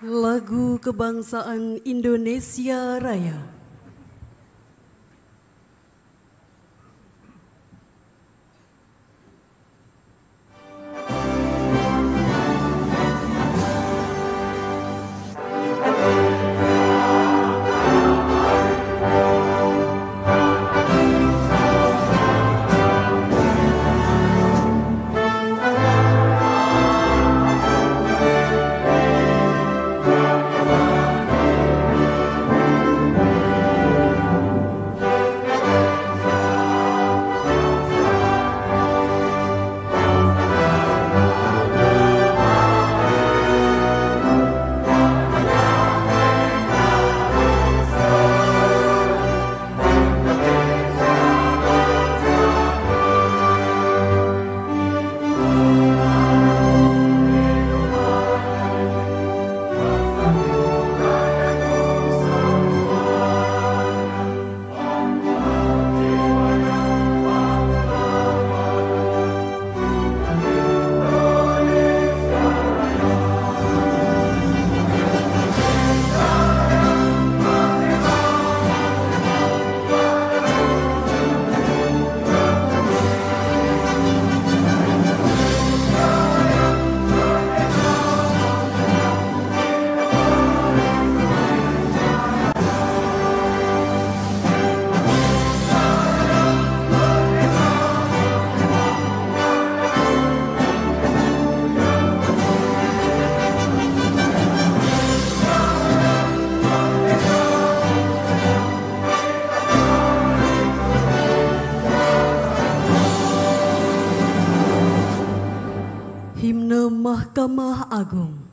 Lagu Kebangsaan Indonesia Raya. Himne Mahkamah Agung.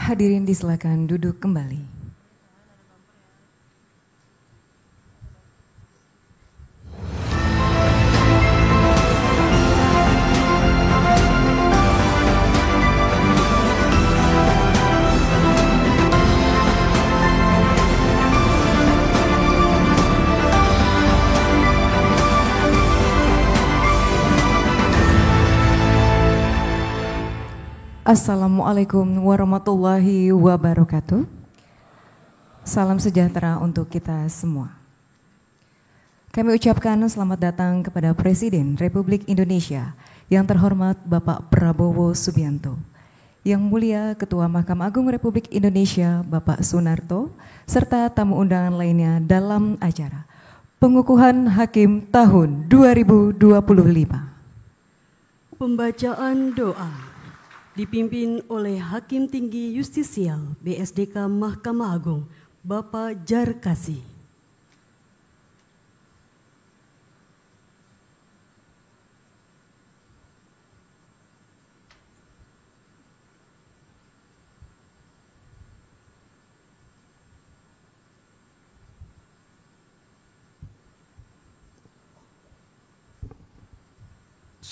Hadirin disilakan duduk kembali. Assalamualaikum warahmatullahi wabarakatuh. Salam sejahtera untuk kita semua. Kami ucapkan selamat datang kepada Presiden Republik Indonesia yang terhormat Bapak Prabowo Subianto, Yang Mulia Ketua Mahkamah Agung Republik Indonesia Bapak Sunarto, serta tamu undangan lainnya dalam acara Pengukuhan Hakim tahun 2025. Pembacaan doa dipimpin oleh Hakim Tinggi Justisial BSDK Mahkamah Agung, Bapak Jarkasi.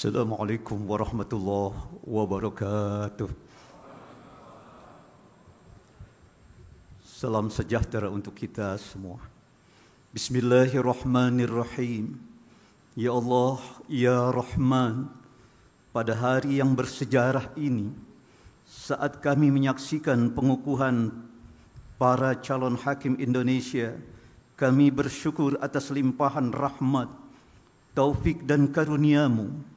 Assalamualaikum warahmatullahi wabarakatuh. Salam sejahtera untuk kita semua. Bismillahirrahmanirrahim. Ya Allah, Ya Rahman, pada hari yang bersejarah ini, saat kami menyaksikan pengukuhan para calon hakim Indonesia, kami bersyukur atas limpahan rahmat, taufik dan karunia-Mu.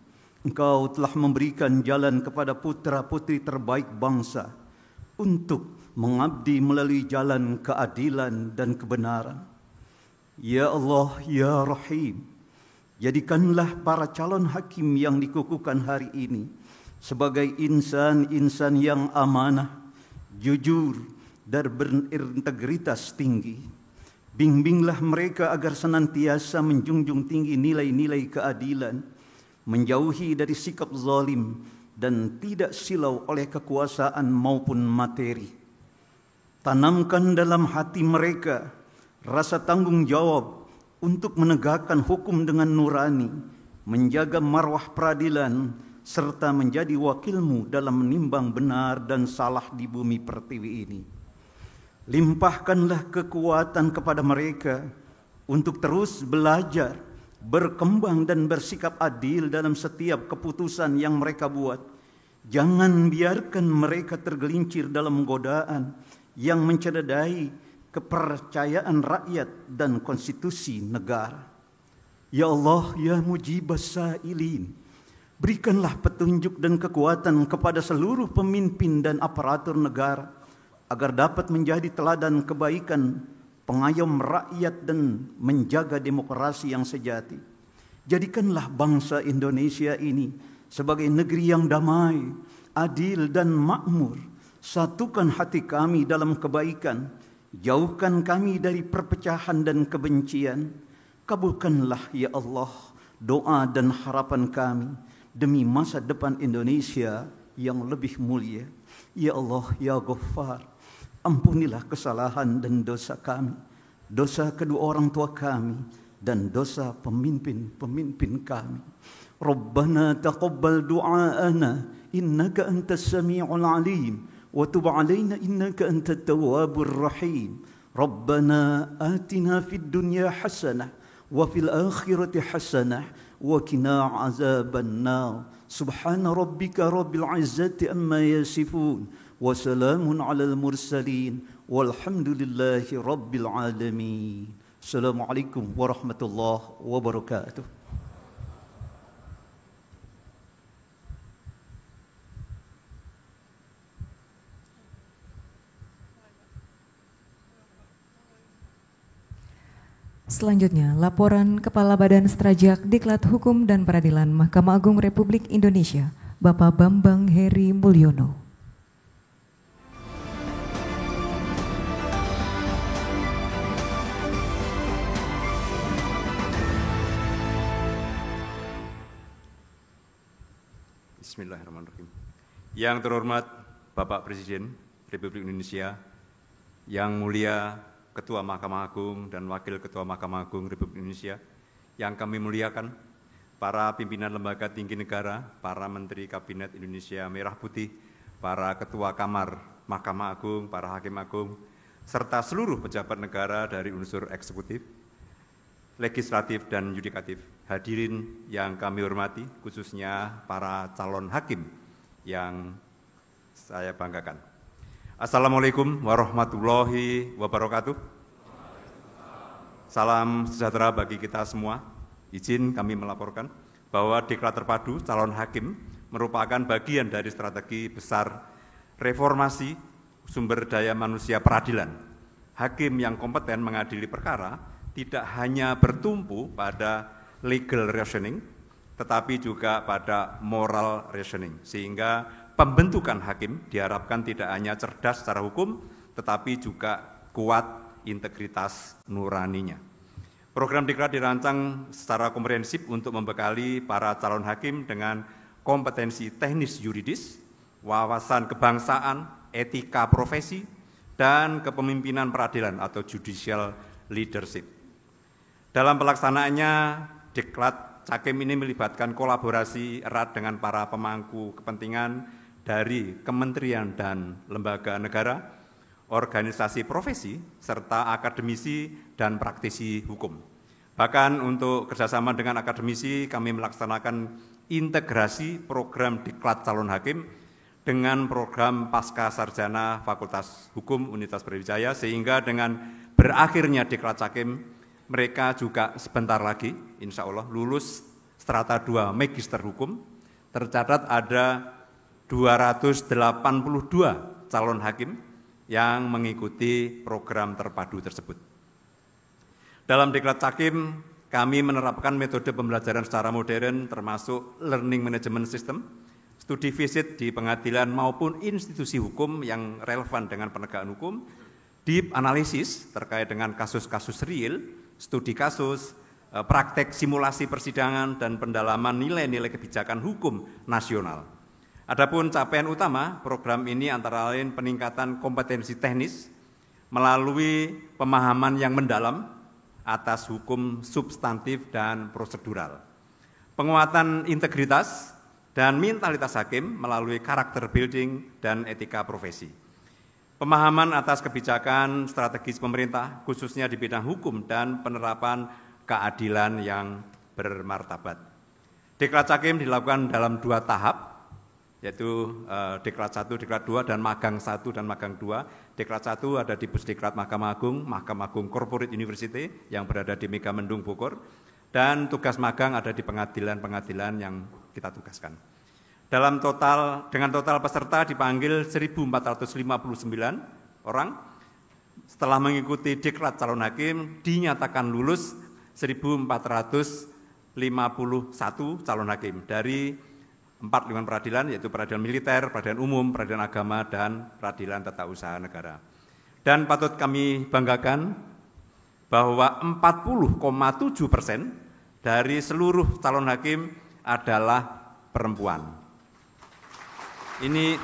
Engkau telah memberikan jalan kepada putra-putri terbaik bangsa untuk mengabdi melalui jalan keadilan dan kebenaran. Ya Allah, Ya Rahim, jadikanlah para calon hakim yang dikukuhkan hari ini sebagai insan-insan yang amanah, jujur, dan berintegritas tinggi. Bimbinglah mereka agar senantiasa menjunjung tinggi nilai-nilai keadilan, menjauhi dari sikap zalim dan tidak silau oleh kekuasaan maupun materi. Tanamkan dalam hati mereka rasa tanggung jawab untuk menegakkan hukum dengan nurani, menjaga marwah peradilan, serta menjadi wakilmu dalam menimbang benar dan salah di bumi pertiwi ini. Limpahkanlah kekuatan kepada mereka untuk terus belajar, berkembang dan bersikap adil dalam setiap keputusan yang mereka buat. Jangan biarkan mereka tergelincir dalam godaan yang mencederai kepercayaan rakyat dan konstitusi negara. Ya Allah, Ya Mujibas Sa'ilin, berikanlah petunjuk dan kekuatan kepada seluruh pemimpin dan aparatur negara agar dapat menjadi teladan kebaikan, pengayom rakyat dan menjaga demokrasi yang sejati. Jadikanlah bangsa Indonesia ini sebagai negeri yang damai, adil dan makmur. Satukan hati kami dalam kebaikan, jauhkan kami dari perpecahan dan kebencian. Kabulkanlah ya Allah doa dan harapan kami demi masa depan Indonesia yang lebih mulia. Ya Allah, Ya Ghaffar, ampunilah kesalahan dan dosa kami, dosa kedua orang tua kami, dan dosa pemimpin-pemimpin kami. Rabbana taqabbal du'aana innaka antas sami'ul alim wa tub 'alaina innaka antat tawwabur rahim. Rabbana atina fid dunya hasanah wa fil akhirati hasanah wa qina 'adzaban nar. Subhana rabbika rabbil 'izzati amma yasifun. Wassalamun alal mursalin walhamdulillahi rabbil alamin. Assalamualaikum warahmatullahi wabarakatuh. Selanjutnya, laporan Kepala Badan Strajak Diklat Hukum dan Peradilan Mahkamah Agung Republik Indonesia, Bapak Bambang Heri Mulyono. Bismillahirrahmanirrahim. Yang terhormat Bapak Presiden Republik Indonesia, Yang Mulia Ketua Mahkamah Agung dan Wakil Ketua Mahkamah Agung Republik Indonesia, yang kami muliakan para pimpinan lembaga tinggi negara, para Menteri Kabinet Indonesia Merah Putih, para Ketua Kamar Mahkamah Agung, para Hakim Agung, serta seluruh pejabat negara dari unsur eksekutif, legislatif dan yudikatif. Hadirin yang kami hormati, khususnya para calon hakim yang saya banggakan. Assalamualaikum warahmatullahi wabarakatuh. Salam sejahtera bagi kita semua. Izin kami melaporkan bahwa Diklat Terpadu Calon Hakim merupakan bagian dari strategi besar reformasi sumber daya manusia peradilan. Hakim yang kompeten mengadili perkara tidak hanya bertumpu pada legal reasoning, tetapi juga pada moral reasoning, sehingga pembentukan hakim diharapkan tidak hanya cerdas secara hukum, tetapi juga kuat integritas nuraninya. Program Diklat dirancang secara komprehensif untuk membekali para calon hakim dengan kompetensi teknis yuridis, wawasan kebangsaan, etika profesi, dan kepemimpinan peradilan atau judicial leadership. Dalam pelaksanaannya, Diklat Cakim ini melibatkan kolaborasi erat dengan para pemangku kepentingan dari kementerian dan lembaga negara, organisasi profesi, serta akademisi dan praktisi hukum. Bahkan untuk kerjasama dengan akademisi, kami melaksanakan integrasi program Diklat Calon Hakim dengan program Pasca Sarjana Fakultas Hukum Universitas Brawijaya, sehingga dengan berakhirnya Diklat Cakim, mereka juga sebentar lagi, insya Allah, lulus strata 2 Magister Hukum. Tercatat ada 282 calon hakim yang mengikuti program terpadu tersebut. Dalam Diklat Cakim, kami menerapkan metode pembelajaran secara modern termasuk learning management system, studi visit di pengadilan maupun institusi hukum yang relevan dengan penegakan hukum, deep analisis terkait dengan kasus-kasus real, studi kasus, praktek simulasi persidangan, dan pendalaman nilai-nilai kebijakan hukum nasional. Adapun capaian utama program ini antara lain peningkatan kompetensi teknis melalui pemahaman yang mendalam atas hukum substantif dan prosedural, penguatan integritas dan mentalitas hakim melalui karakter building dan etika profesi, pemahaman atas kebijakan strategis pemerintah khususnya di bidang hukum dan penerapan keadilan yang bermartabat. Diklat Cakim dilakukan dalam 2 tahap, yaitu Diklat 1, Diklat 2, dan Magang 1 dan Magang 2. Diklat 1 ada di Pusdiklat Mahkamah Agung Corporate University yang berada di Megamendung Bogor, dan tugas magang ada di pengadilan-pengadilan yang kita tugaskan. Dengan total peserta dipanggil 1.459 orang. Setelah mengikuti Diklat Calon Hakim, dinyatakan lulus 1.451 calon hakim dari 4 lingkungan peradilan, yaitu peradilan militer, peradilan umum, peradilan agama, dan peradilan tata usaha negara. Dan patut kami banggakan bahwa 40,7% dari seluruh calon hakim adalah perempuan. Ini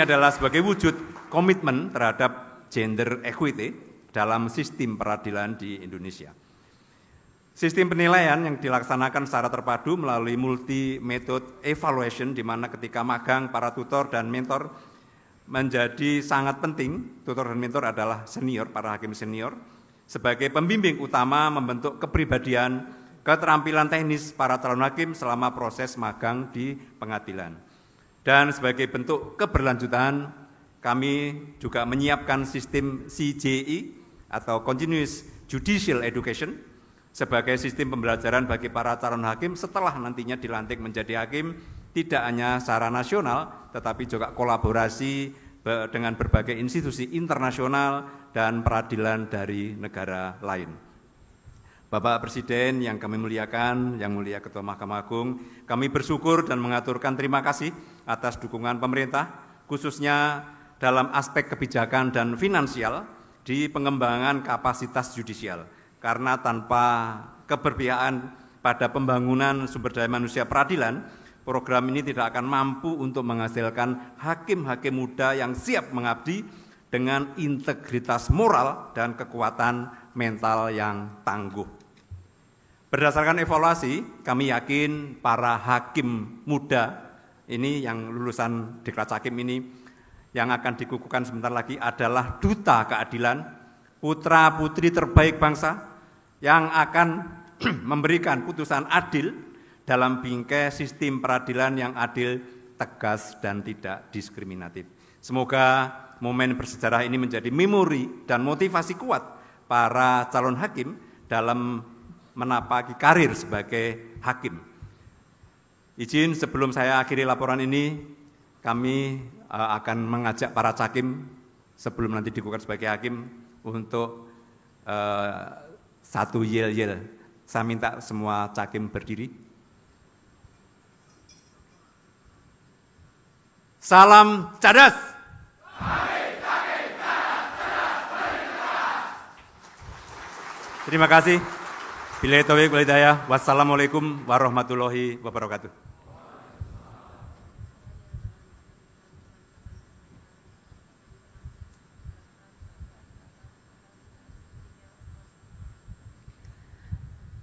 adalah sebagai wujud komitmen terhadap gender equity dalam sistem peradilan di Indonesia. Sistem penilaian yang dilaksanakan secara terpadu melalui multi method evaluation, di mana ketika magang para tutor dan mentor menjadi sangat penting. Tutor dan mentor adalah senior, para hakim senior, sebagai pembimbing utama membentuk kepribadian, keterampilan teknis para calon hakim selama proses magang di pengadilan. Dan sebagai bentuk keberlanjutan, kami juga menyiapkan sistem CJE atau Continuous Judicial Education sebagai sistem pembelajaran bagi para calon hakim setelah nantinya dilantik menjadi hakim, tidak hanya secara nasional, tetapi juga kolaborasi dengan berbagai institusi internasional dan peradilan dari negara lain. Bapak Presiden yang kami muliakan, yang mulia Ketua Mahkamah Agung, kami bersyukur dan mengaturkan terima kasih atas dukungan pemerintah, khususnya dalam aspek kebijakan dan finansial di pengembangan kapasitas judisial. Karena tanpa keberpihakan pada pembangunan sumber daya manusia peradilan, program ini tidak akan mampu untuk menghasilkan hakim-hakim muda yang siap mengabdi dengan integritas moral dan kekuatan mental yang tangguh. Berdasarkan evaluasi, kami yakin para hakim muda ini yang lulusan Diklat Cakim ini yang akan dikukuhkan sebentar lagi adalah duta keadilan, putra-putri terbaik bangsa, yang akan memberikan putusan adil dalam bingkai sistem peradilan yang adil, tegas, dan tidak diskriminatif. Semoga momen bersejarah ini menjadi memori dan motivasi kuat para calon hakim dalam menapaki karir sebagai hakim. Izin sebelum saya akhiri laporan ini, kami akan mengajak para cakim sebelum nanti dikukuhkan sebagai hakim untuk satu yel-yel. Saya minta semua cakim berdiri. Salam cerdas. Terima kasih. Billahi taufiq wal hidayah. Wassalamualaikum warahmatullahi wabarakatuh.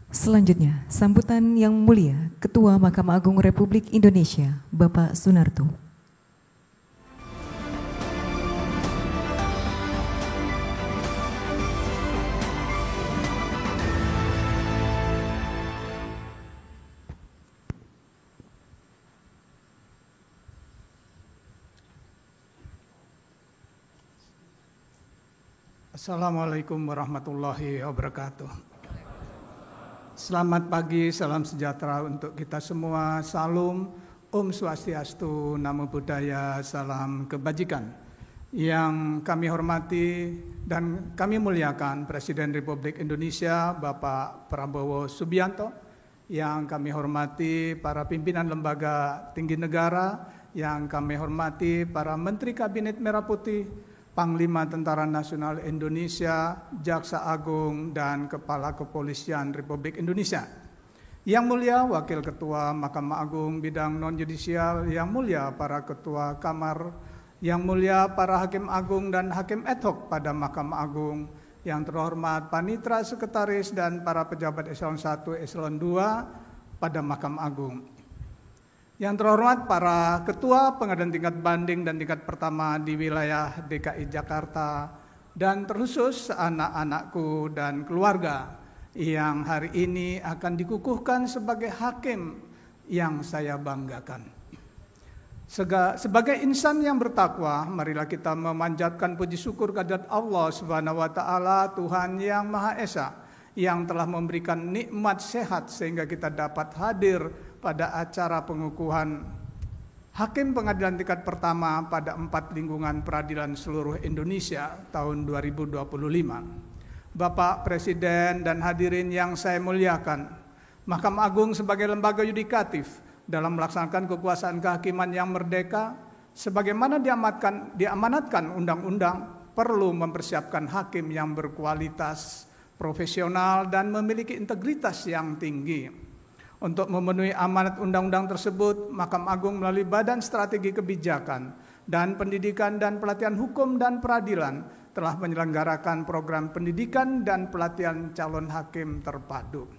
Selanjutnya, sambutan yang mulia Ketua Mahkamah Agung Republik Indonesia, Bapak Sunarto. Assalamualaikum warahmatullahi wabarakatuh. Selamat pagi, salam sejahtera untuk kita semua. Salam, Om Swastiastu, Namo Buddhaya, salam kebajikan. Yang kami hormati dan kami muliakan Presiden Republik Indonesia, Bapak Prabowo Subianto. Yang kami hormati para pimpinan lembaga tinggi negara. Yang kami hormati para Menteri Kabinet Merah Putih, Panglima Tentara Nasional Indonesia, Jaksa Agung, dan Kepala Kepolisian Republik Indonesia. Yang mulia Wakil Ketua Mahkamah Agung bidang non-judisial, yang mulia para Ketua Kamar, yang mulia para Hakim Agung dan Hakim ad hoc pada Mahkamah Agung, yang terhormat Panitra Sekretaris dan para pejabat Eselon 1, Eselon 2 pada Mahkamah Agung. Yang terhormat para ketua pengadilan tingkat banding dan tingkat pertama di wilayah DKI Jakarta, dan terkhusus anak-anakku dan keluarga yang hari ini akan dikukuhkan sebagai hakim yang saya banggakan. Sebagai insan yang bertakwa, marilah kita memanjatkan puji syukur kehadirat Allah Subhanahu wa taala, Tuhan yang Maha Esa, yang telah memberikan nikmat sehat sehingga kita dapat hadir pada acara pengukuhan Hakim Pengadilan Tingkat Pertama pada 4 lingkungan peradilan seluruh Indonesia tahun 2025. Bapak Presiden dan hadirin yang saya muliakan, Mahkamah Agung sebagai lembaga yudikatif dalam melaksanakan kekuasaan kehakiman yang merdeka, sebagaimana diamanatkan undang-undang, perlu mempersiapkan hakim yang berkualitas, profesional, dan memiliki integritas yang tinggi. Untuk memenuhi amanat undang-undang tersebut, Mahkamah Agung melalui Badan Strategi Kebijakan dan Pendidikan dan Pelatihan Hukum dan Peradilan telah menyelenggarakan program pendidikan dan pelatihan calon hakim terpadu.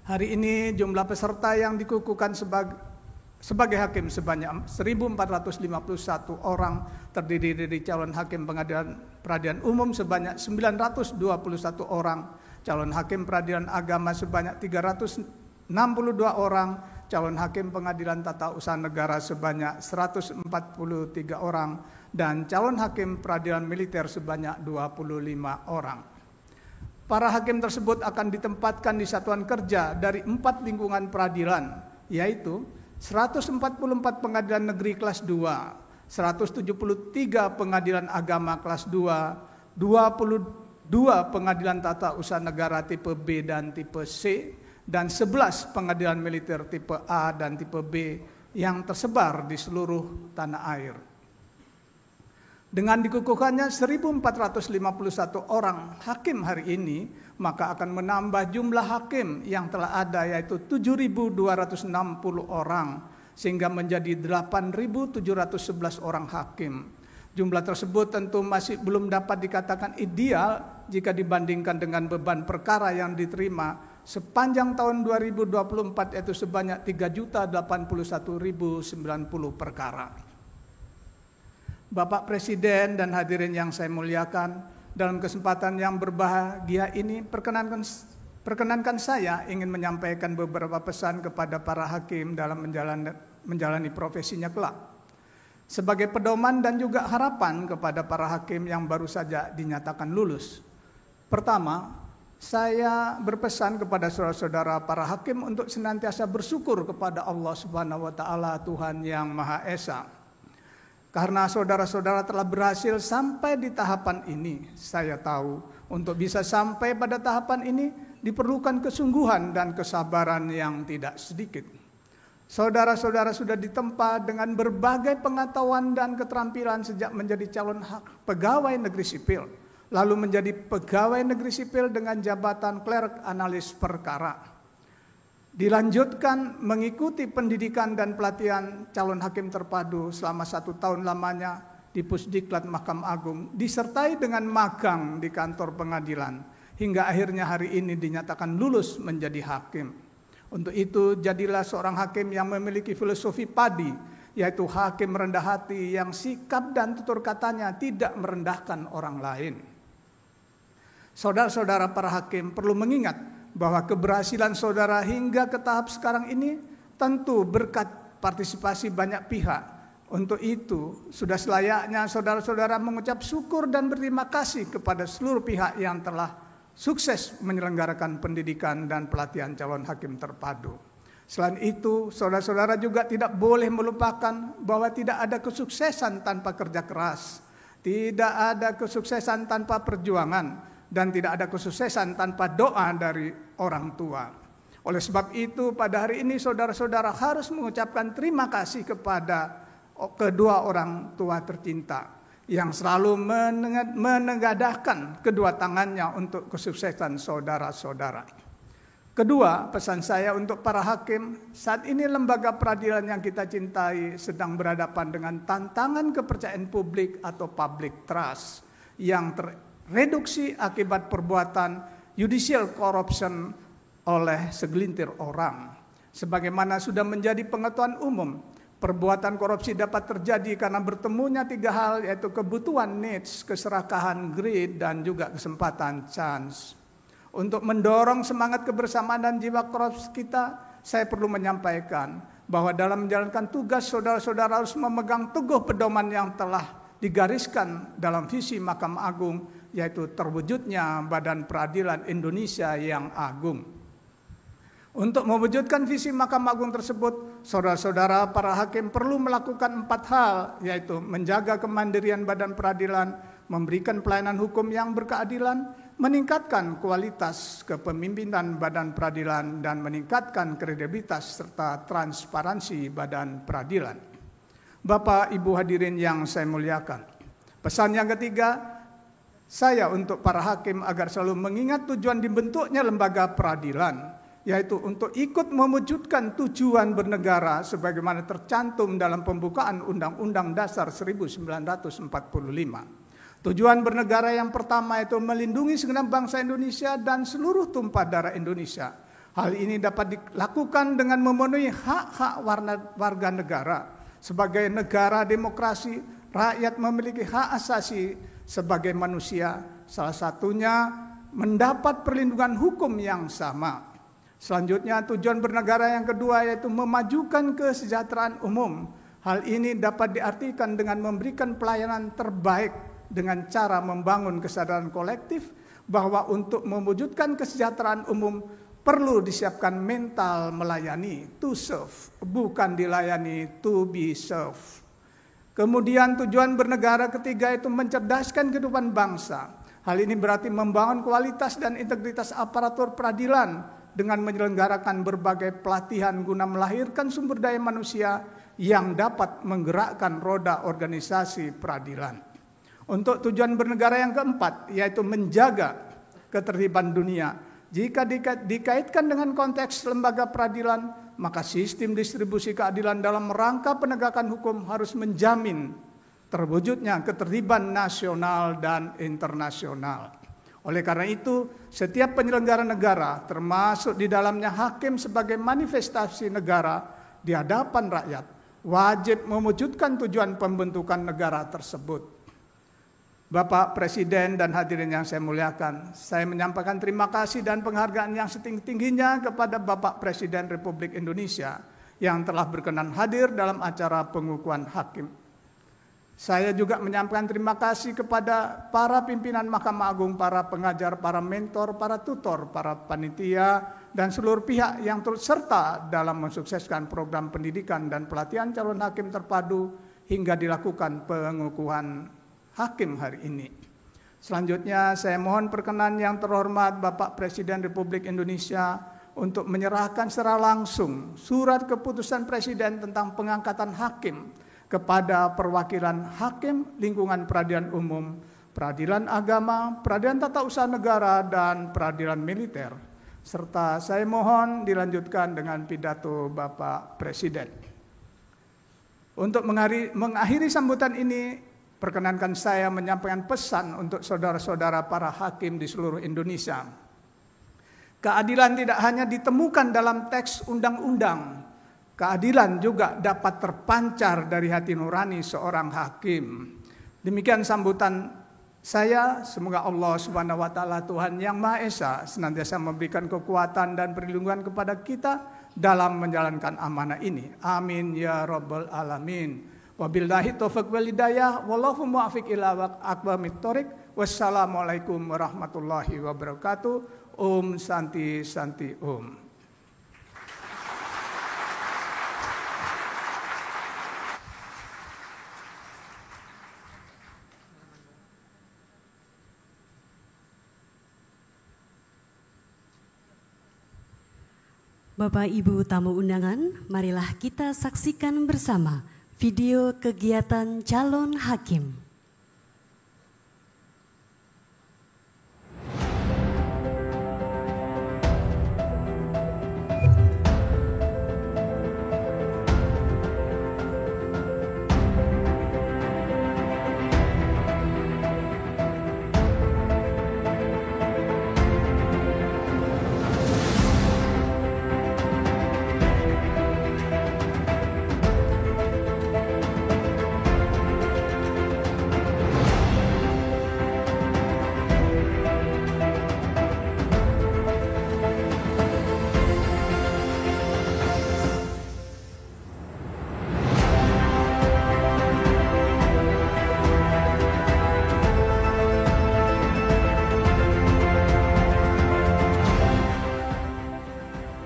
Hari ini jumlah peserta yang dikukuhkan sebagai hakim sebanyak 1.451 orang, terdiri dari calon hakim peradilan umum sebanyak 921 orang, calon hakim peradilan agama sebanyak 362 orang, calon hakim pengadilan tata usaha negara sebanyak 143 orang, dan calon hakim peradilan militer sebanyak 25 orang. Para hakim tersebut akan ditempatkan di satuan kerja dari 4 lingkungan peradilan, yaitu 144 pengadilan negeri kelas 2, 173 pengadilan agama kelas 2, 22 pengadilan tata usaha negara tipe B dan tipe C, dan 11 pengadilan militer tipe A dan tipe B yang tersebar di seluruh tanah air. Dengan dikukuhkannya 1.451 orang hakim hari ini, maka akan menambah jumlah hakim yang telah ada, yaitu 7.260 orang, sehingga menjadi 8.711 orang hakim. Jumlah tersebut tentu masih belum dapat dikatakan ideal jika dibandingkan dengan beban perkara yang diterima sepanjang tahun 2024, yaitu sebanyak 3.081.090 perkara. Bapak Presiden dan hadirin yang saya muliakan, dalam kesempatan yang berbahagia ini perkenankan saya ingin menyampaikan beberapa pesan kepada para hakim dalam menjalani profesinya kelak, sebagai pedoman dan juga harapan kepada para hakim yang baru saja dinyatakan lulus. Pertama, saya berpesan kepada saudara-saudara para hakim untuk senantiasa bersyukur kepada Allah Subhanahu wa taala, Tuhan yang Maha Esa. Karena saudara-saudara telah berhasil sampai di tahapan ini, saya tahu untuk bisa sampai pada tahapan ini diperlukan kesungguhan dan kesabaran yang tidak sedikit. Saudara-saudara sudah ditempa dengan berbagai pengetahuan dan keterampilan sejak menjadi calon pegawai negeri sipil, lalu menjadi pegawai negeri sipil dengan jabatan klerk analis perkara. Dilanjutkan mengikuti pendidikan dan pelatihan calon hakim terpadu selama 1 tahun lamanya di Pusdiklat Mahkamah Agung, disertai dengan magang di kantor pengadilan, hingga akhirnya hari ini dinyatakan lulus menjadi hakim. Untuk itu jadilah seorang hakim yang memiliki filosofi padi, yaitu hakim rendah hati yang sikap dan tutur katanya tidak merendahkan orang lain. Saudara-saudara para hakim perlu mengingat bahwa keberhasilan saudara hingga ke tahap sekarang ini tentu berkat partisipasi banyak pihak. Untuk itu, sudah selayaknya saudara-saudara mengucap syukur dan berterima kasih kepada seluruh pihak yang telah sukses menyelenggarakan pendidikan dan pelatihan calon hakim terpadu. Selain itu, saudara-saudara juga tidak boleh melupakan bahwa tidak ada kesuksesan tanpa kerja keras, tidak ada kesuksesan tanpa perjuangan, dan tidak ada kesuksesan tanpa doa dari orang tua. Oleh sebab itu, pada hari ini saudara-saudara harus mengucapkan terima kasih kepada kedua orang tua tercinta yang selalu menegadahkan kedua tangannya untuk kesuksesan saudara-saudara. Kedua, pesan saya untuk para hakim, saat ini lembaga peradilan yang kita cintai sedang berhadapan dengan tantangan kepercayaan publik atau public trust yang reduksi akibat perbuatan judicial corruption oleh segelintir orang. Sebagaimana sudah menjadi pengetahuan umum, perbuatan korupsi dapat terjadi karena bertemunya 3 hal, yaitu kebutuhan needs, keserakahan greed, dan juga kesempatan chance. Untuk mendorong semangat kebersamaan dan jiwa korupsi kita, saya perlu menyampaikan bahwa dalam menjalankan tugas, saudara-saudara harus memegang teguh pedoman yang telah digariskan dalam visi Mahkamah Agung, yaitu terwujudnya Badan Peradilan Indonesia yang agung. Untuk mewujudkan visi Mahkamah Agung tersebut, saudara-saudara para hakim perlu melakukan 4 hal, yaitu menjaga kemandirian badan peradilan, memberikan pelayanan hukum yang berkeadilan, meningkatkan kualitas kepemimpinan badan peradilan, dan meningkatkan kredibilitas serta transparansi badan peradilan. Bapak, Ibu hadirin yang saya muliakan, pesan yang ketiga, saya untuk para hakim agar selalu mengingat tujuan dibentuknya lembaga peradilan, yaitu untuk ikut mewujudkan tujuan bernegara sebagaimana tercantum dalam pembukaan Undang-Undang Dasar 1945. Tujuan bernegara yang pertama itu melindungi segenap bangsa Indonesia dan seluruh tumpah darah Indonesia. Hal ini dapat dilakukan dengan memenuhi hak-hak warga negara. Sebagai negara demokrasi, rakyat memiliki hak asasi sebagai manusia, salah satunya mendapat perlindungan hukum yang sama. Selanjutnya, tujuan bernegara yang kedua yaitu memajukan kesejahteraan umum. Hal ini dapat diartikan dengan memberikan pelayanan terbaik dengan cara membangun kesadaran kolektif bahwa untuk mewujudkan kesejahteraan umum perlu disiapkan mental melayani, to serve, bukan dilayani, to be served. Kemudian tujuan bernegara ketiga itu mencerdaskan kehidupan bangsa. Hal ini berarti membangun kualitas dan integritas aparatur peradilan dengan menyelenggarakan berbagai pelatihan guna melahirkan sumber daya manusia yang dapat menggerakkan roda organisasi peradilan. Untuk tujuan bernegara yang keempat, yaitu menjaga ketertiban dunia. Jika dikaitkan dengan konteks lembaga peradilan, maka sistem distribusi keadilan dalam rangka penegakan hukum harus menjamin terwujudnya ketertiban nasional dan internasional. Oleh karena itu, setiap penyelenggara negara, termasuk di dalamnya hakim sebagai manifestasi negara di hadapan rakyat, wajib mewujudkan tujuan pembentukan negara tersebut. Bapak Presiden dan hadirin yang saya muliakan, saya menyampaikan terima kasih dan penghargaan yang setinggi-tingginya kepada Bapak Presiden Republik Indonesia yang telah berkenan hadir dalam acara pengukuhan hakim. Saya juga menyampaikan terima kasih kepada para pimpinan Mahkamah Agung, para pengajar, para mentor, para tutor, para panitia, dan seluruh pihak yang turut serta dalam mensukseskan program pendidikan dan pelatihan calon hakim terpadu hingga dilakukan pengukuhan hakim hari ini. Selanjutnya saya mohon perkenan yang terhormat Bapak Presiden Republik Indonesia untuk menyerahkan secara langsung surat keputusan Presiden tentang pengangkatan hakim kepada perwakilan hakim lingkungan peradilan umum, peradilan agama, peradilan tata usaha negara, dan peradilan militer. Serta saya mohon dilanjutkan dengan pidato Bapak Presiden. Untuk mengakhiri sambutan ini, perkenankan saya menyampaikan pesan untuk saudara-saudara para hakim di seluruh Indonesia. Keadilan tidak hanya ditemukan dalam teks undang-undang, keadilan juga dapat terpancar dari hati nurani seorang hakim. Demikian sambutan saya, semoga Allah Subhanahu wa taala Tuhan yang Maha Esa senantiasa memberikan kekuatan dan perlindungan kepada kita dalam menjalankan amanah ini. Amin ya rabbal alamin. Wabillahi taufiq wal hidayah, wallahu muwaffiq ila aqwamit thoriq. Wassalamualaikum warahmatullahi wabarakatuh. Om Santi Santi Om. Bapak Ibu tamu undangan, marilah kita saksikan bersama video kegiatan calon hakim.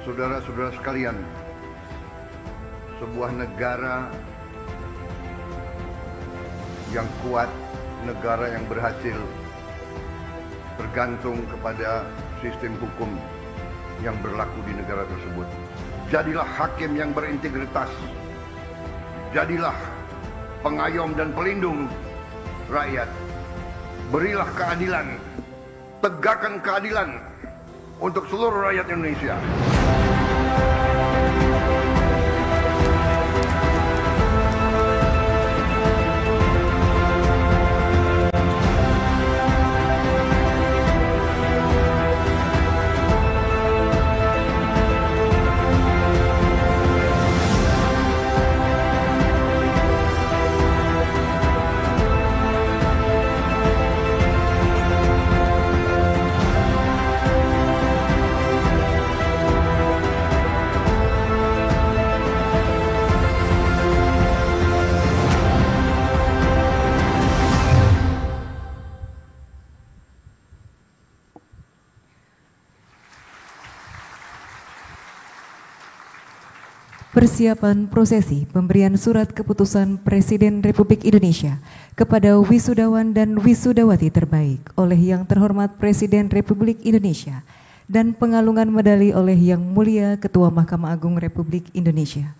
Saudara-saudara sekalian, sebuah negara yang kuat, negara yang berhasil, bergantung kepada sistem hukum yang berlaku di negara tersebut. Jadilah hakim yang berintegritas, jadilah pengayom dan pelindung rakyat. Berilah keadilan, tegakkan keadilan untuk seluruh rakyat Indonesia. Persiapan prosesi pemberian surat keputusan Presiden Republik Indonesia kepada wisudawan dan wisudawati terbaik oleh Yang Terhormat Presiden Republik Indonesia dan pengalungan medali oleh Yang Mulia Ketua Mahkamah Agung Republik Indonesia.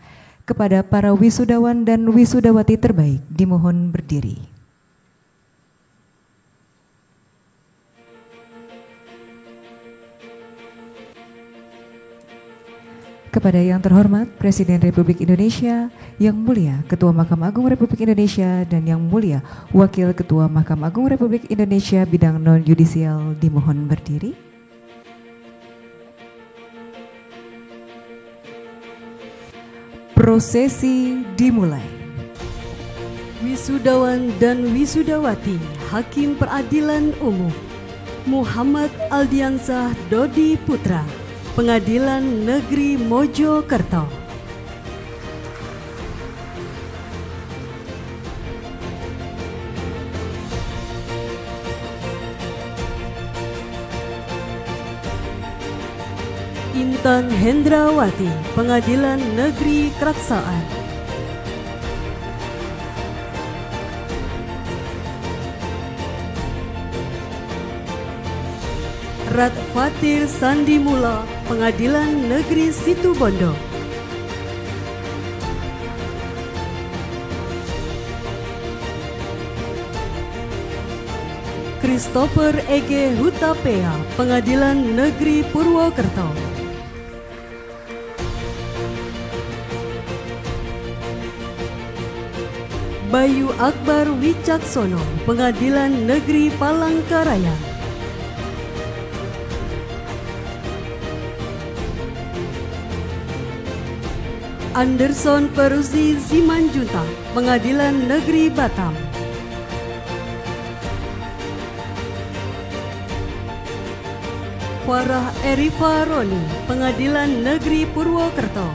Kepada para wisudawan dan wisudawati terbaik dimohon berdiri. Kepada Yang Terhormat Presiden Republik Indonesia, Yang Mulia Ketua Mahkamah Agung Republik Indonesia, dan Yang Mulia Wakil Ketua Mahkamah Agung Republik Indonesia bidang non-yudisial dimohon berdiri. Prosesi dimulai. Wisudawan dan wisudawati Hakim Peradilan Umum Muhammad Aldiansah Dodi Putra, Pengadilan Negeri Mojokerto. Intan Hendrawati, Pengadilan Negeri Keraksaan. Rat Fatir Sandi Mula, Pengadilan Negeri Situbondo. Christopher Ege Hutapea, Pengadilan Negeri Purwokerto. Bayu Akbar Wicaksono, Pengadilan Negeri Palangkaraya. Anderson Perusi Simanjuntak, Pengadilan Negeri Batam. Farah Erifa Roni, Pengadilan Negeri Purwokerto.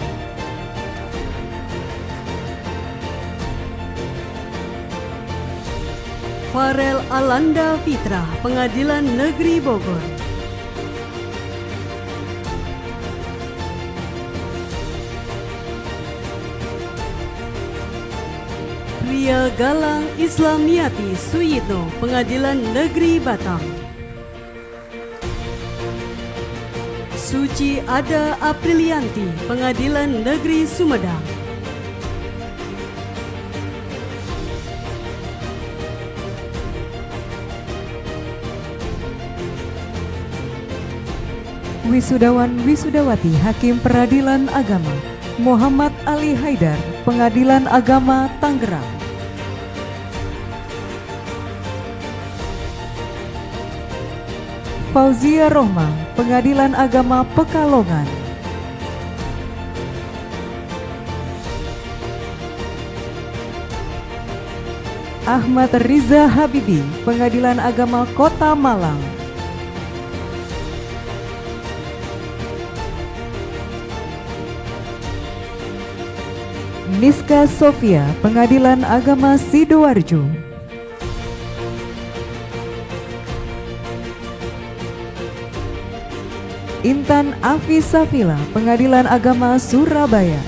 Farel Alanda Fitra, Pengadilan Negeri Bogor. Ria Galang Islamiati Suyitno, Pengadilan Negeri Batam. Suci Ada Aprilianti, Pengadilan Negeri Sumedang. Wisudawan Wisudawati Hakim Peradilan Agama Muhammad Ali Haidar, Pengadilan Agama Tangerang. Fauzia Rohma, Pengadilan Agama Pekalongan. Ahmad Riza Habibi, Pengadilan Agama Kota Malang. Niska Sofia, Pengadilan Agama Sidoarjo. Intan Afisafila, Pengadilan Agama Surabaya.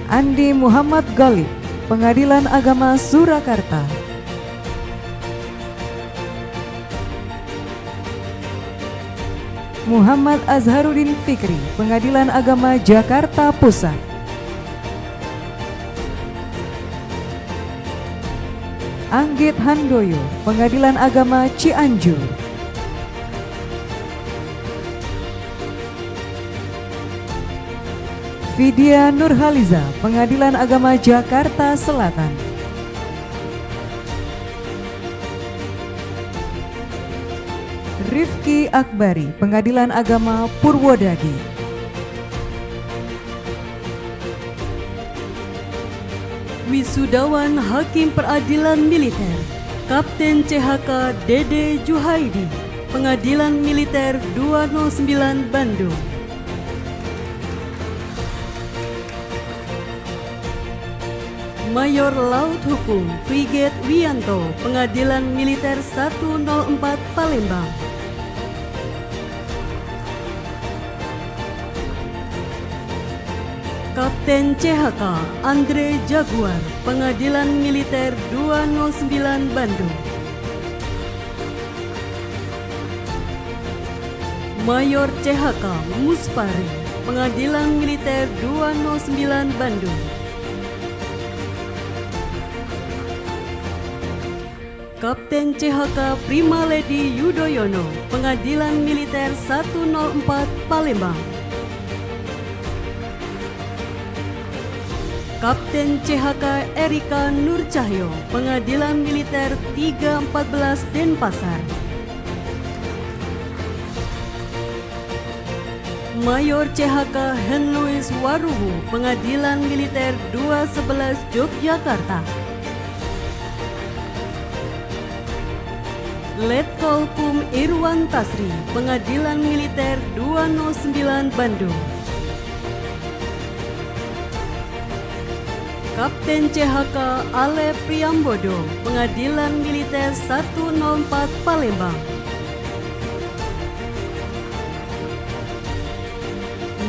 Andi Muhammad Galib, Pengadilan Agama Surakarta. Muhammad Azharuddin Fikri, Pengadilan Agama Jakarta Pusat. Anggit Handoyo, Pengadilan Agama Cianjur. Vidya Nurhaliza, Pengadilan Agama Jakarta Selatan. Rifki Akbari, Pengadilan Agama Purwodadi. Wisudawan Hakim Peradilan Militer Kapten CHK Dede Juhaidi, Pengadilan Militer 209 Bandung. Mayor Laut Hukum Friget Wianto, Pengadilan Militer 104 Palembang. Kapten CHK Andre Jaguar, Pengadilan Militer 209 Bandung. Mayor CHK Muspari, Pengadilan Militer 209 Bandung. Kapten CHK Prima Ledi Yudoyono, Pengadilan Militer 104 Palembang. Kapten CHK Erika Nurcahyo, Pengadilan Militer 314 Denpasar. Mayor CHK Henluis Waruhu, Pengadilan Militer 211 Yogyakarta. Letkol Pum Irwan Tasri, Pengadilan Militer 209 Bandung. Kapten CHK Ale Priambodo, Pengadilan Militer 104 Palembang.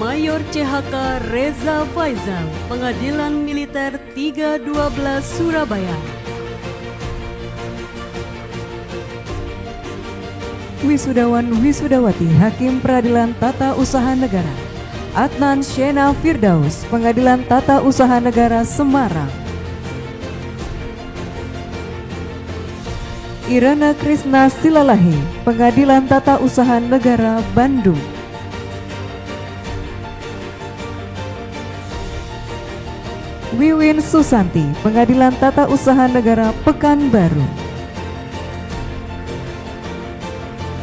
Mayor CHK Reza Faizal, Pengadilan Militer 312 Surabaya. Wisudawan Wisudawati Hakim Peradilan Tata Usaha Negara, Adnan Shena Firdaus, Pengadilan Tata Usaha Negara Semarang, Irana Krisna Silalahi, Pengadilan Tata Usaha Negara Bandung, Wiwin Susanti, Pengadilan Tata Usaha Negara Pekanbaru,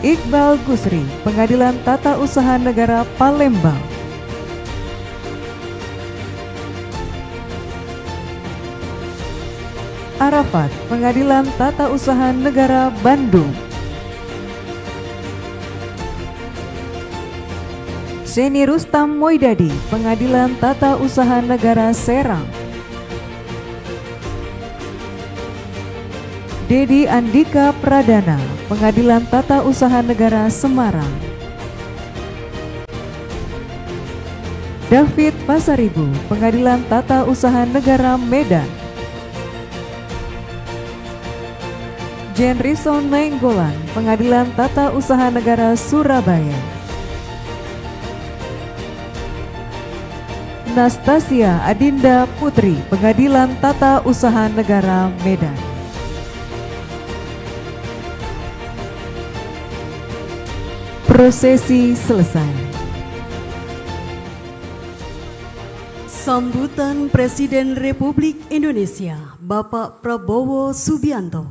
Iqbal Gusri, Pengadilan Tata Usaha Negara Palembang, Arafat, Pengadilan Tata Usaha Negara Bandung, Seni Rustam Moidadi, Pengadilan Tata Usaha Negara Serang, Dedi Andika Pradana, Pengadilan Tata Usaha Negara Semarang, David Pasaribu, Pengadilan Tata Usaha Negara Medan, Jenrison Nainggolan, Pengadilan Tata Usaha Negara Surabaya, Nastasia Adinda Putri, Pengadilan Tata Usaha Negara Medan. Prosesi selesai. Sambutan Presiden Republik Indonesia Bapak Prabowo Subianto.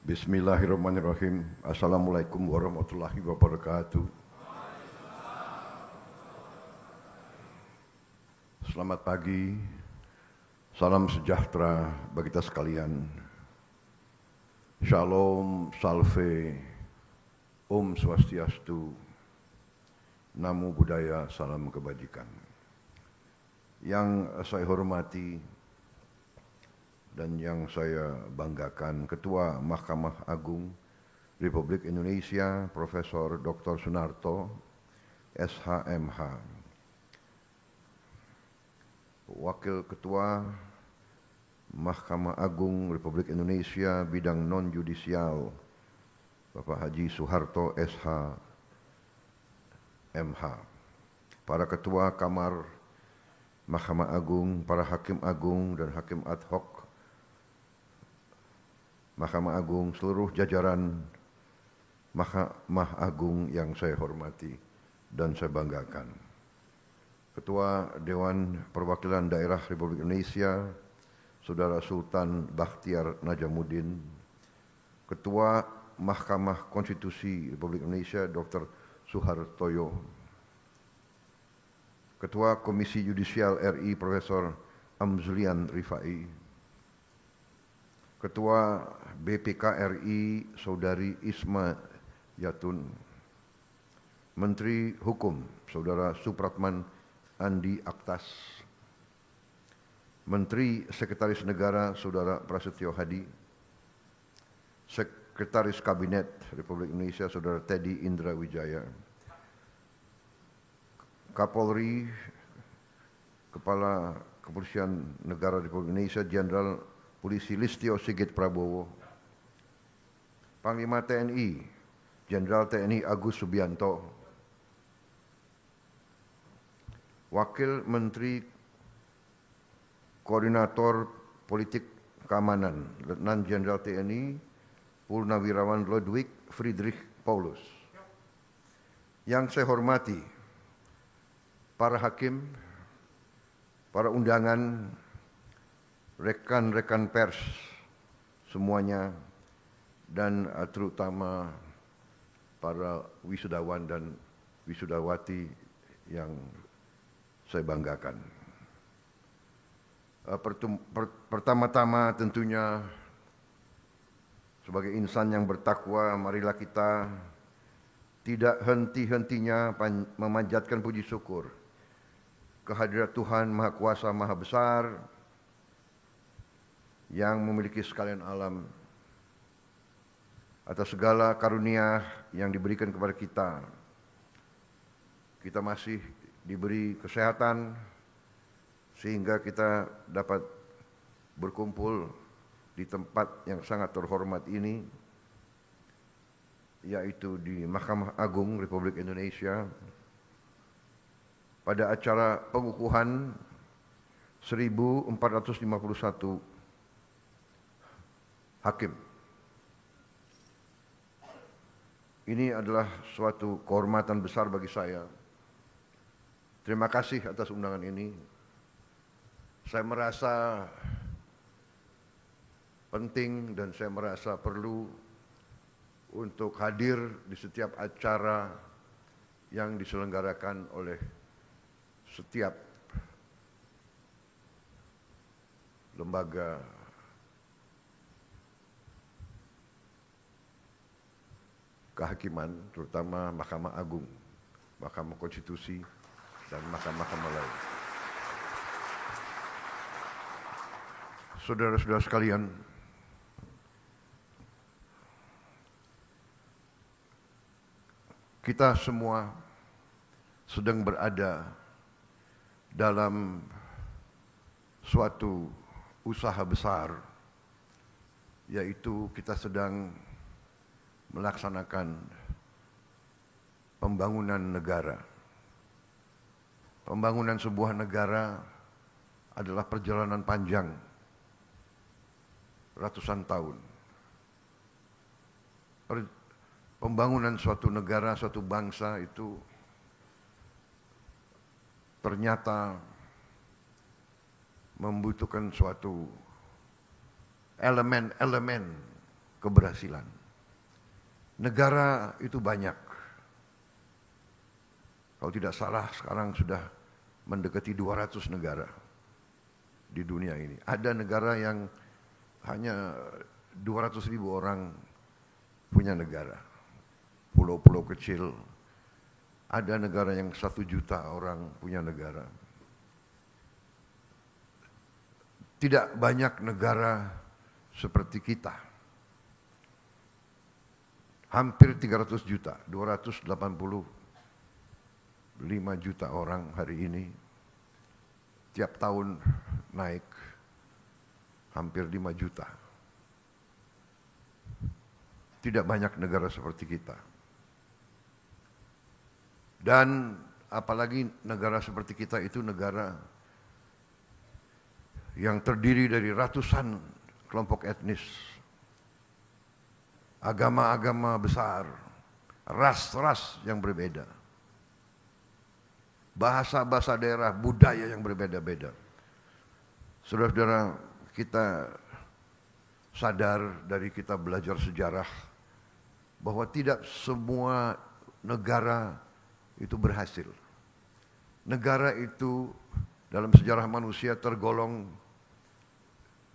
Bismillahirrahmanirrahim. Assalamualaikum warahmatullahi wabarakatuh. Selamat pagi, salam sejahtera bagi kita sekalian. Shalom, salve, Om Swastiastu, Namo Buddhaya, salam kebajikan. Yang saya hormati dan yang saya banggakan, Ketua Mahkamah Agung Republik Indonesia, Profesor Dr. Sunarto, SHMH. Wakil Ketua Mahkamah Agung Republik Indonesia bidang non-judisial, Bapak Haji Soeharto SH.MH. Para Ketua Kamar Mahkamah Agung, para Hakim Agung dan Hakim Ad Hoc Mahkamah Agung, seluruh jajaran Mahkamah Agung yang saya hormati dan saya banggakan. Ketua Dewan Perwakilan Daerah Republik Indonesia, Saudara Sultan Bakhtiar Najamuddin, Ketua Mahkamah Konstitusi Republik Indonesia, Dr. Suhartoyo, Ketua Komisi Yudisial RI, Profesor Amzulian Rifai, Ketua BPK RI, Saudari Isma Yatun, Menteri Hukum, Saudara Supratman Andi Aktas, Menteri Sekretaris Negara, Saudara Prasetyo Hadi, Sekretaris Kabinet Republik Indonesia, Saudara Teddy Indra Wijaya, Kapolri, Kepala Kepolisian Negara Republik Indonesia, Jenderal Polisi Listio Sigit Prabowo, Panglima TNI, Jenderal TNI Agus Subianto, Wakil Menteri Koordinator Politik Keamanan, Letnan Jenderal TNI Purnawirawan Ludwig Friedrich Paulus. Yang saya hormati, para hakim, para undangan, rekan-rekan pers semuanya, dan terutama para wisudawan dan wisudawati yang saya banggakan. Pertama-tama tentunya sebagai insan yang bertakwa, marilah kita tidak henti-hentinya memanjatkan puji syukur kehadirat Tuhan Maha Kuasa, Maha Besar, yang memiliki sekalian alam, atas segala karunia yang diberikan kepada kita kita masih diberi kesehatan sehingga kita dapat berkumpul di tempat yang sangat terhormat ini, yaitu di Mahkamah Agung Republik Indonesia pada acara pengukuhan 1451 hakim. Ini adalah suatu kehormatan besar bagi saya. Terima kasih atas undangan ini. Saya merasa penting dan saya merasa perlu untuk hadir di setiap acara yang diselenggarakan oleh setiap lembaga kehakiman, terutama Mahkamah Agung, Mahkamah Konstitusi, dan mahkamah-mahkamah lain. Saudara-saudara sekalian, kita semua sedang berada dalam suatu usaha besar, yaitu kita sedang melaksanakan pembangunan negara. Pembangunan sebuah negara adalah perjalanan panjang, ratusan tahun. Pembangunan suatu negara, suatu bangsa itu ternyata membutuhkan suatu elemen-elemen keberhasilan. Negara itu banyak. Kalau tidak salah sekarang sudah mendekati 200 negara di dunia ini. Ada negara yang hanya 200.000 orang punya negara. Pulau-pulau kecil. Ada negara yang 1 juta orang punya negara. Tidak banyak negara seperti kita. Hampir 300 juta, 285 juta orang hari ini. Tiap tahun naik hampir 5 juta. Tidak banyak negara seperti kita. Dan apalagi negara seperti kita itu negara yang terdiri dari ratusan kelompok etnis, agama-agama besar, ras-ras yang berbeda, bahasa-bahasa daerah, budaya yang berbeda-beda. Saudara-saudara, kita sadar dari kita belajar sejarah bahwa tidak semua negara itu berhasil. Negara itu dalam sejarah manusia tergolong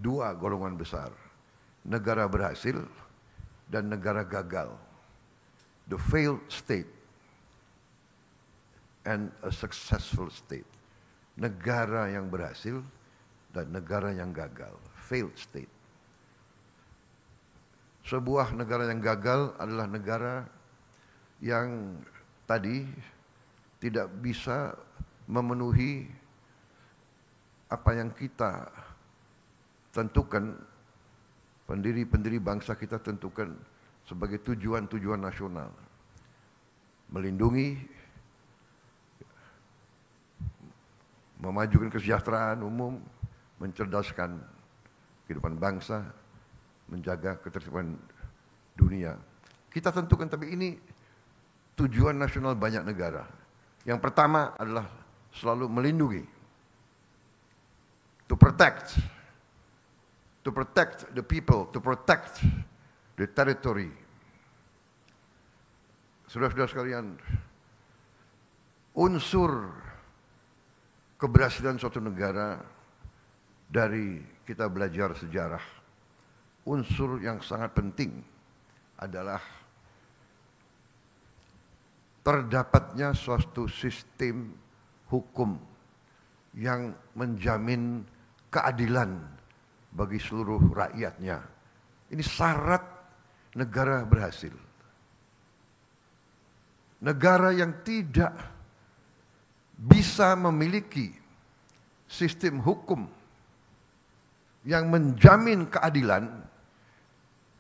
2 golongan besar. Negara berhasil dan negara gagal. The failed state and a successful state. Negara yang berhasil dan negara yang gagal. Failed state. Sebuah negara yang gagal adalah negara yang tadi tidak bisa memenuhi apa yang kita tentukan, pendiri bangsa kita tentukan sebagai tujuan-tujuan nasional. Melindungi, memajukan kesejahteraan umum, mencerdaskan kehidupan bangsa, menjaga ketertiban dunia. Kita tentukan, tapi ini tujuan nasional banyak negara. Yang pertama adalah selalu melindungi. To protect the people, to protect the territory. Saudara-saudara sekalian, unsur keberhasilan suatu negara dari kita belajar sejarah, unsur yang sangat penting adalah terdapatnya suatu sistem hukum yang menjamin keadilan bagi seluruh rakyatnya. Ini syarat negara berhasil. Negara yang tidak bisa memiliki sistem hukum yang menjamin keadilan,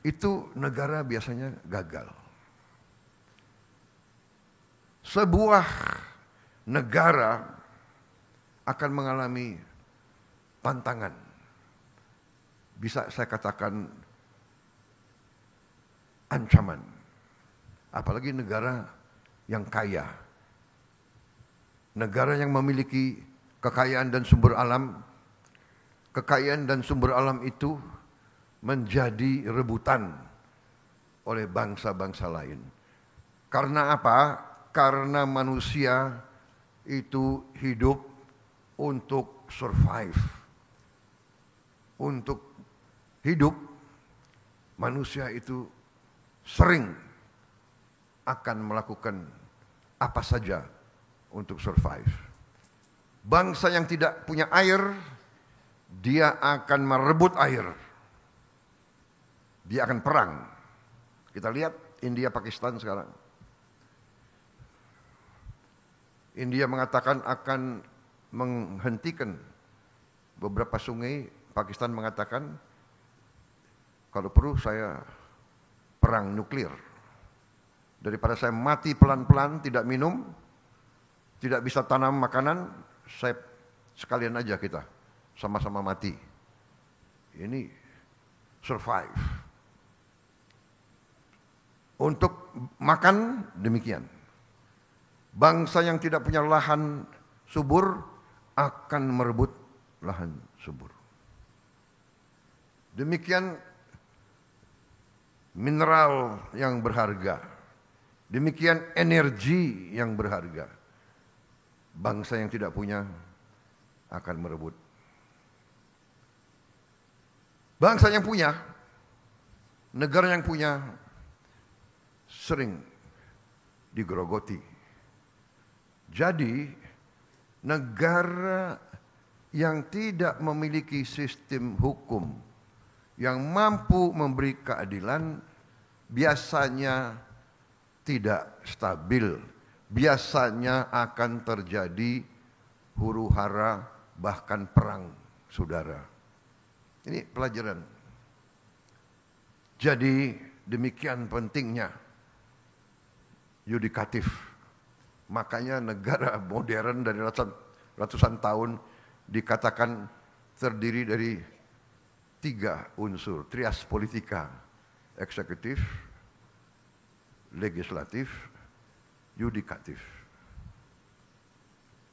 itu negara biasanya gagal. Sebuah negara akan mengalami tantangan, bisa saya katakan ancaman, apalagi negara yang kaya, negara yang memiliki kekayaan dan sumber alam. Kekayaan dan sumber alam itu menjadi rebutan oleh bangsa-bangsa lain. Karena apa? Karena manusia itu hidup untuk survive. Untuk hidup, manusia itu sering akan melakukan apa saja untuk survive. Bangsa yang tidak punya air, dia akan merebut air. Dia akan perang. Kita lihat India Pakistan sekarang. India mengatakan akan menghentikan beberapa sungai. Pakistan mengatakan kalau perlu saya perang nuklir. Daripada saya mati pelan-pelan, tidak minum, tidak bisa tanam makanan, saya sekalian aja kita sama-sama mati. Ini survive. Untuk makan demikian. Bangsa yang tidak punya lahan subur akan merebut lahan subur. Demikian mineral yang berharga. Demikian energi yang berharga. Bangsa yang tidak punya akan merebut. Bangsa yang punya, negara yang punya, sering digerogoti. Jadi, negara yang tidak memiliki sistem hukum yang mampu memberi keadilan, biasanya tidak stabil. Biasanya akan terjadi huru-hara, bahkan perang saudara. Ini pelajaran. Jadi demikian pentingnya yudikatif. Makanya negara modern dari ratusan tahun dikatakan terdiri dari 3 unsur, trias politika, eksekutif, legislatif, yudikatif.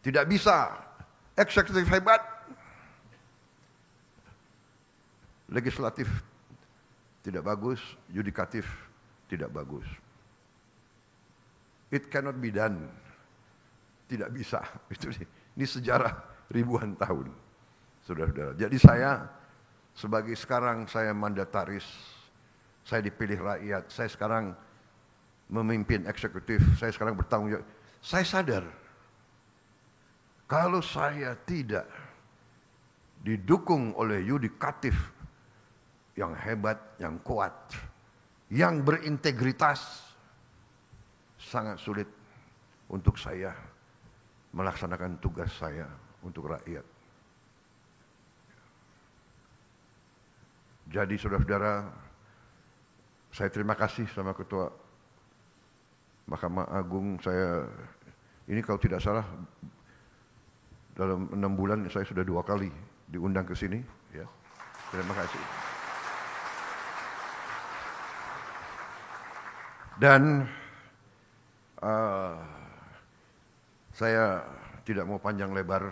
Tidak bisa eksekutif hebat, legislatif tidak bagus, yudikatif tidak bagus. It cannot be done. Tidak bisa. Ini sejarah ribuan tahun, saudara-saudara. Jadi saya sebagai sekarang saya mandataris, saya dipilih rakyat, saya sekarang memimpin eksekutif, saya sekarang bertanggung jawab. Saya sadar kalau saya tidak didukung oleh yudikatif yang hebat, yang kuat, yang berintegritas, sangat sulit untuk saya melaksanakan tugas saya untuk rakyat. Jadi saudara-saudara, saya terima kasih sama Ketua Mahkamah Agung. Saya ini kalau tidak salah dalam 6 bulan saya sudah 2 kali diundang ke sini. Ya, terima kasih. Dan saya tidak mau panjang lebar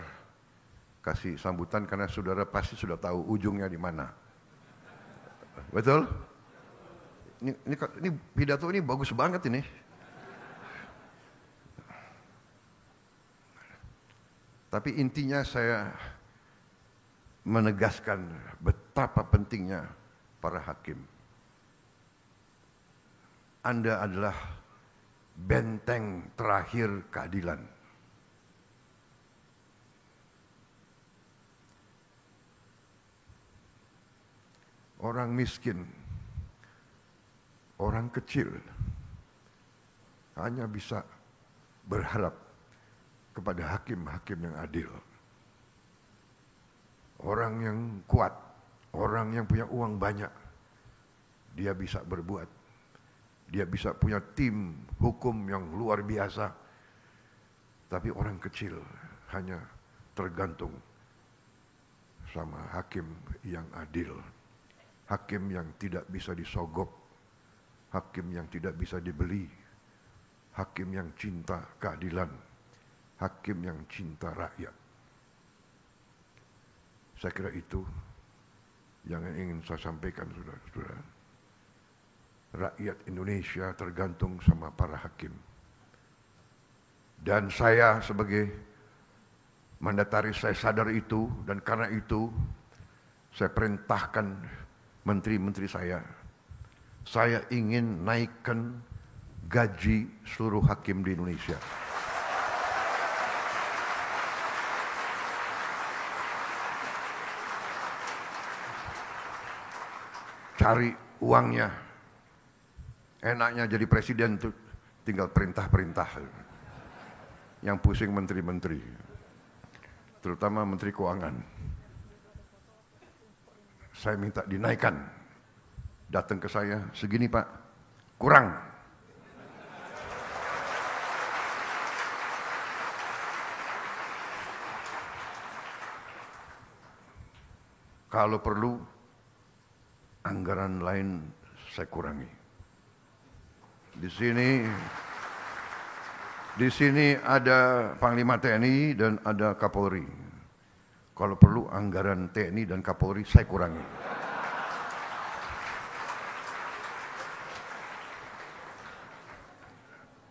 kasih sambutan karena saudara pasti sudah tahu ujungnya di mana. Betul? Ini pidato ini bagus banget ini. Tapi intinya saya menegaskan betapa pentingnya para hakim. Anda adalah benteng terakhir keadilan. Orang miskin, orang kecil hanya bisa berharap kepada hakim-hakim yang adil. Orang yang kuat, orang yang punya uang banyak, dia bisa berbuat. Dia bisa punya tim hukum yang luar biasa. Tapi orang kecil hanya tergantung sama hakim yang adil. Hakim yang tidak bisa disogok. Hakim yang tidak bisa dibeli. Hakim yang cinta keadilan. Hakim yang cinta rakyat. Saya kira itu yang ingin saya sampaikan, saudara-saudara. Rakyat Indonesia tergantung sama para hakim. Dan saya sebagai mandataris, saya sadar itu, dan karena itu saya perintahkan menteri-menteri saya ingin naikkan gaji seluruh hakim di Indonesia. Cari uangnya. Enaknya jadi presiden tuh tinggal perintah-perintah. Yang pusing menteri-menteri. Terutama menteri keuangan. Saya minta dinaikkan. Datang ke saya, segini Pak, kurang. Kalau perlu, anggaran lain saya kurangi. Di sini ada Panglima TNI dan ada Kapolri. Kalau perlu anggaran TNI dan Kapolri saya kurangi.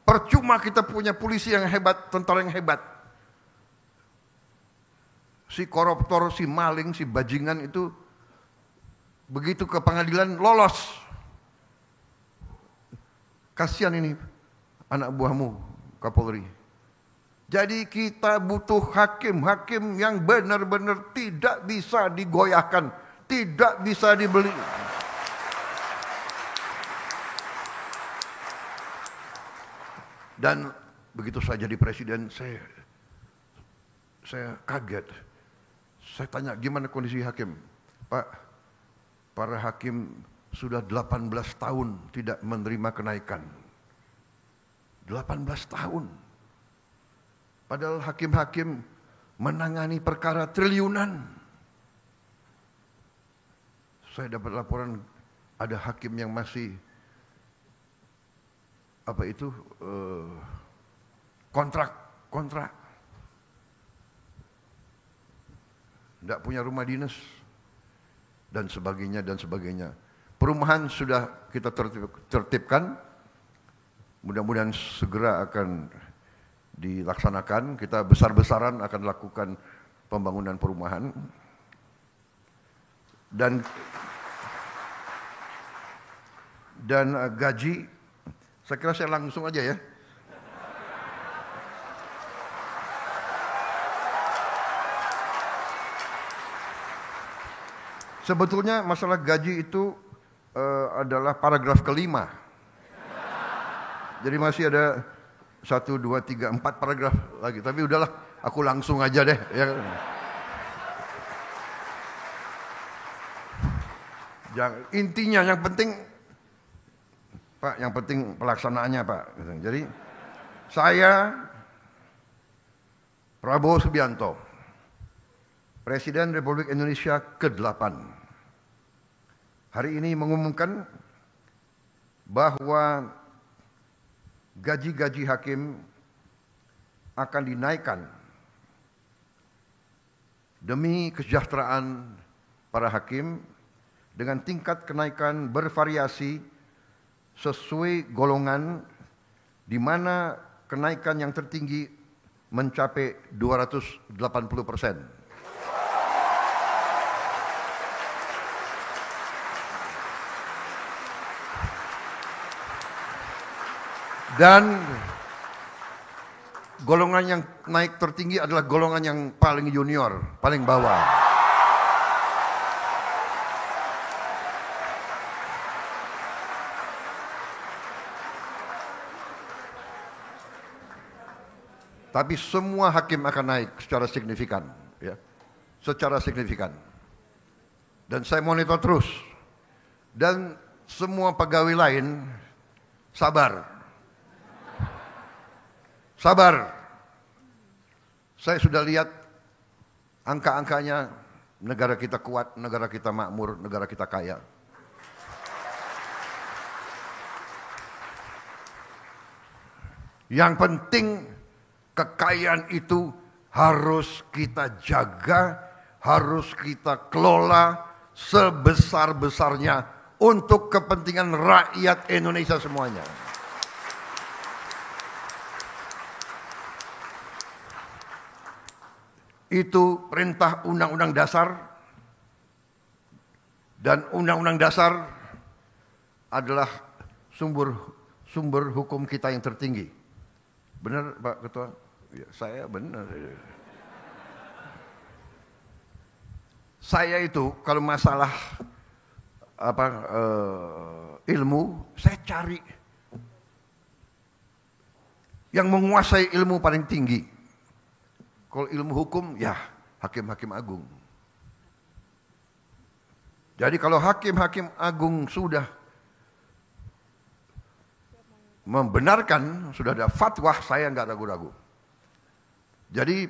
Percuma kita punya polisi yang hebat, tentara yang hebat. Si koruptor, si maling, si bajingan itu begitu ke pengadilan lolos. Kasihan ini anak buahmu, Kapolri. Jadi kita butuh hakim-hakim yang benar-benar tidak bisa digoyahkan, tidak bisa dibeli. Dan begitu saya jadi presiden, saya kaget. Saya tanya, gimana kondisi hakim? Pak, para hakim sudah 18 tahun tidak menerima kenaikan. 18 tahun. Padahal hakim-hakim menangani perkara triliunan. Saya dapat laporan ada hakim yang masih kontrak. Tidak punya rumah dinas dan sebagainya. Perumahan sudah kita tertibkan, mudah-mudahan segera akan dilaksanakan. Kita besar-besaran akan lakukan pembangunan perumahan. Dan gaji, saya kira saya langsung aja ya. Sebetulnya masalah gaji itu adalah paragraf kelima. Jadi masih ada 1, 2, 3, 4 paragraf lagi. Tapi udahlah, aku langsung aja deh. Ya. Intinya yang penting, Pak, yang penting pelaksanaannya, Pak. Jadi saya, Prabowo Subianto, Presiden Republik Indonesia ke-8, hari ini mengumumkan bahwa gaji-gaji hakim akan dinaikkan demi kesejahteraan para hakim dengan tingkat kenaikan bervariasi sesuai golongan, di mana kenaikan yang tertinggi mencapai 280%. Dan golongan yang naik tertinggi adalah golongan yang paling junior, paling bawah. Tapi semua hakim akan naik secara signifikan, ya, secara signifikan. Dan saya monitor terus. Dan semua pegawai lain sabar. Sabar. Saya sudah lihat angka-angkanya, negara kita kuat, negara kita makmur, negara kita kaya. Yang penting kekayaan itu harus kita jaga, harus kita kelola sebesar-besarnya untuk kepentingan rakyat Indonesia semuanya. Itu perintah Undang-Undang Dasar, dan Undang-Undang Dasar adalah sumber hukum kita yang tertinggi. Benar Pak Ketua? Ya, saya benar. Saya itu kalau masalah ilmu, saya cari yang menguasai ilmu paling tinggi. Kalau ilmu hukum, ya hakim-hakim agung. Jadi kalau hakim-hakim agung sudah membenarkan, sudah ada fatwa, saya nggak ragu-ragu. Jadi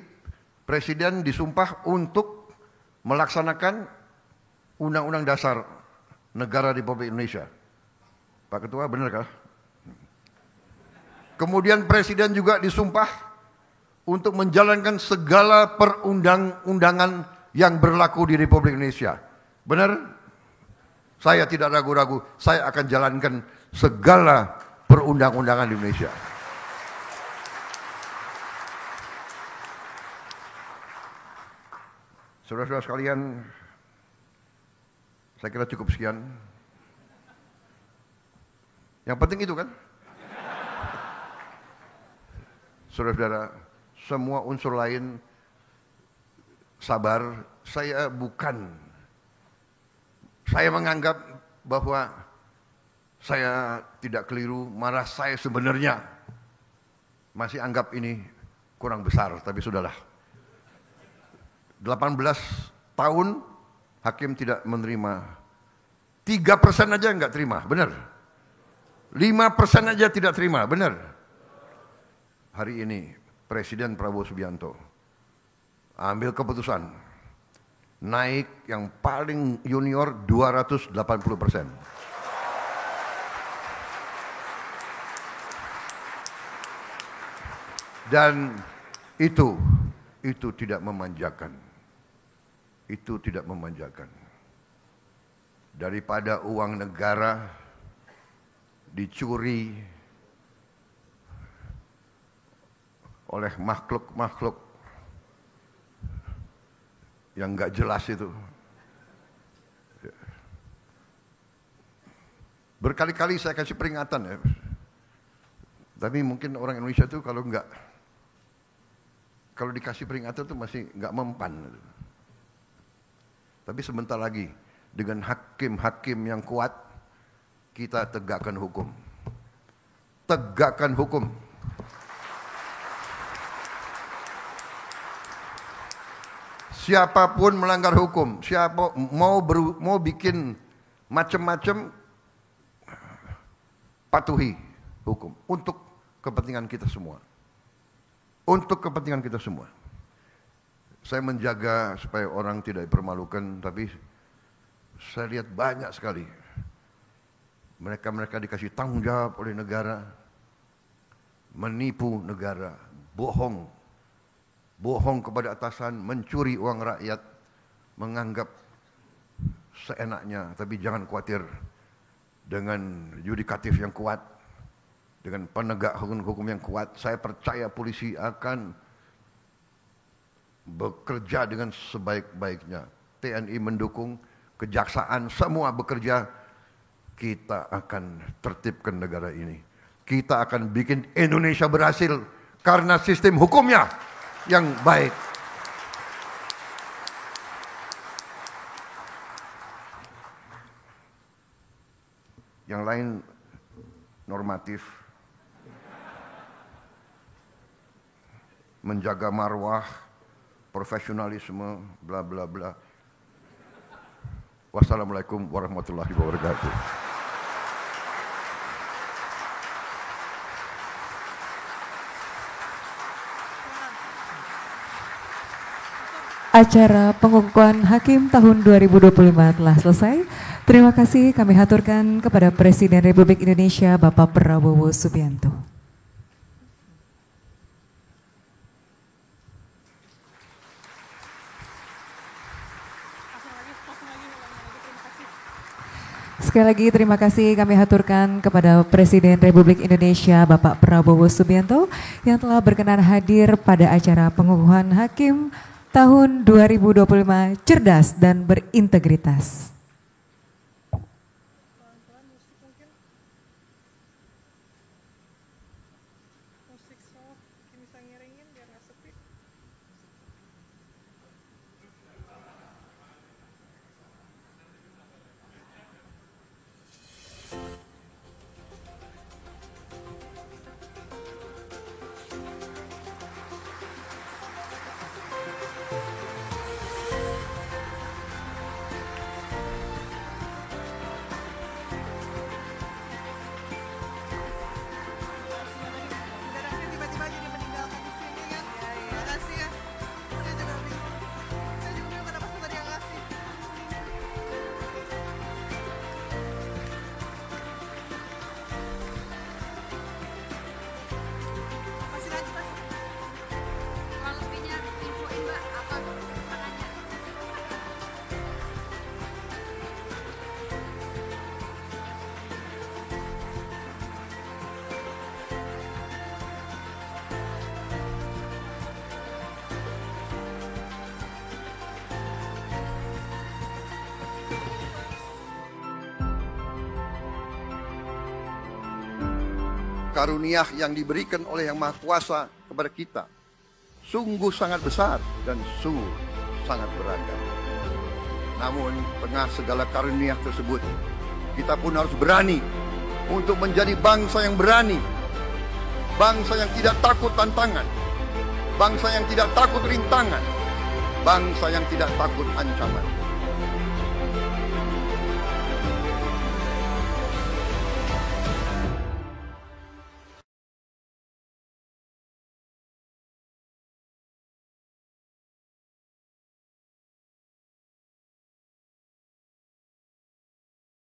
Presiden disumpah untuk melaksanakan Undang-Undang Dasar Negara Republik Indonesia. Pak Ketua, benar kah? Kemudian Presiden juga disumpah untuk menjalankan segala perundang-undangan yang berlaku di Republik Indonesia. Benar? Saya tidak ragu-ragu, saya akan jalankan segala perundang-undangan di Indonesia. Saudara-saudara sekalian, saya kira cukup sekian. Yang penting itu kan. Saudara-saudara, semua unsur lain sabar. Saya menganggap bahwa saya tidak keliru, malah saya sebenarnya masih anggap ini kurang besar, tapi sudahlah. 18 tahun hakim tidak menerima. 3% aja enggak terima, benar. 5% aja tidak terima, benar. Hari ini Presiden Prabowo Subianto ambil keputusan naik yang paling junior 280%. Dan itu tidak memanjakan. Itu tidak memanjakan. Daripada uang negara dicuri oleh makhluk-makhluk yang nggak jelas itu. Berkali-kali saya kasih peringatan ya. Tapi mungkin orang Indonesia itu kalau dikasih peringatan itu masih nggak mempan. Tapi sebentar lagi dengan hakim-hakim yang kuat kita tegakkan hukum. Tegakkan hukum. Siapapun melanggar hukum, siapa mau bikin macam-macam, patuhi hukum untuk kepentingan kita semua. Untuk kepentingan kita semua. Saya menjaga supaya orang tidak dipermalukan, tapi saya lihat banyak sekali mereka dikasih tanggung jawab oleh negara, menipu negara, bohong kepada atasan, mencuri uang rakyat, menganggap seenaknya. Tapi jangan khawatir, dengan yudikatif yang kuat, dengan penegak hukum yang kuat, saya percaya polisi akan bekerja dengan sebaik-baiknya. TNI mendukung, kejaksaan semua bekerja. Kita akan tertibkan negara ini. Kita akan bikin Indonesia berhasil karena sistem hukumnya yang baik. Yang lain normatif. menjaga marwah, profesionalisme, bla bla bla. Wassalamualaikum warahmatullahi wabarakatuh. Acara pengukuhan Hakim tahun 2025 telah selesai. Terima kasih kami haturkan kepada Presiden Republik Indonesia Bapak Prabowo Subianto. Sekali lagi terima kasih kami haturkan kepada Presiden Republik Indonesia Bapak Prabowo Subianto yang telah berkenan hadir pada acara pengukuhan Hakim tahun 2025 cerdas dan berintegritas. Karunia yang diberikan oleh Yang Maha Kuasa kepada kita sungguh sangat besar dan sungguh sangat beragam. Namun tengah segala karunia tersebut, kita pun harus berani untuk menjadi bangsa yang berani, bangsa yang tidak takut tantangan, bangsa yang tidak takut rintangan, bangsa yang tidak takut ancaman.